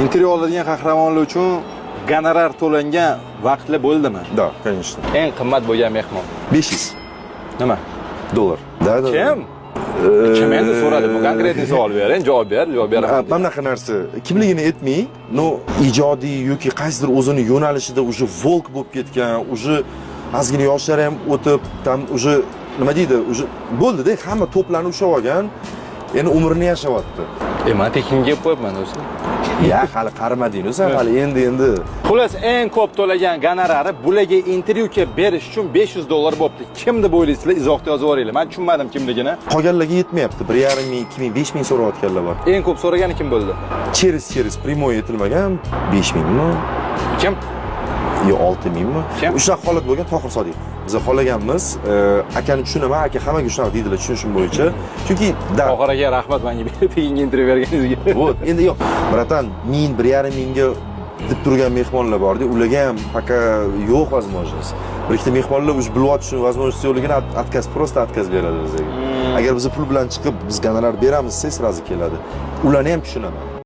Intervyu oladigan qahramonlar uchun gonorar to'langan vaqtlar bo'ldimi? Да, конечно. Eng qimmat bo'lgan mehmon. 500 Nima? dollar. Да. Kim? Kim endi so'radi? Bu konkretniy savol bering, javob beraman. Mana bunaqa narsa kimligini aytmay, no ijodiy yoki qaysidir o'zini yo'nalishida уже volk bo'lib ketgan, уже ozgina yoshlari ham o'tib, tam уже nima deydi, уже bo'ldi-da, hamma to'planib ushlab olgan, endi umrini yashayapti. Men tekinga kelib qo'yibman o'zi. Ya, hali qarimading o'zi, hali endi. Xullas, eng ko'p to'lagan gonorari bularga intervyuga berish uchun 500 dollar bo'pti. Kim deb o'ylaysizlar? Izohda yozib yuboringlar. Men tushunmadim kimligini. Qolganlarga yetmayapti. 1,5 ming, 2 ming, 5 ming so'rayotganlar bor. Eng ko'p so'ragani kim bo'ldi? Через primoy yetilmagan 5 mingmi? Kim? Yo 6 mingmi? Shunaqa holat bo'lgan Tohir Sodiqov. Biz xohlaganmiz, akani tushunaman, aka hammaga shunaqa deydilar, tushunishim bo'yicha. Chunki Tohir aka rahmat menga tekinga intervyu berganingizga. Вот, endi yo'q. Bratan, 1000, 1,5 mingga deb turgan mehmonlar bor-da, ularga ham пока yo'q возможность. Bir ikkita mehmonlar o'sha bilyapti, shu возможность yo'qligini отказ, просто отказ beradi bizga. Agar biz pul bilan chiqib, biz gonorar beramiz, siz sразу keladi. Ularni ham tushunaman.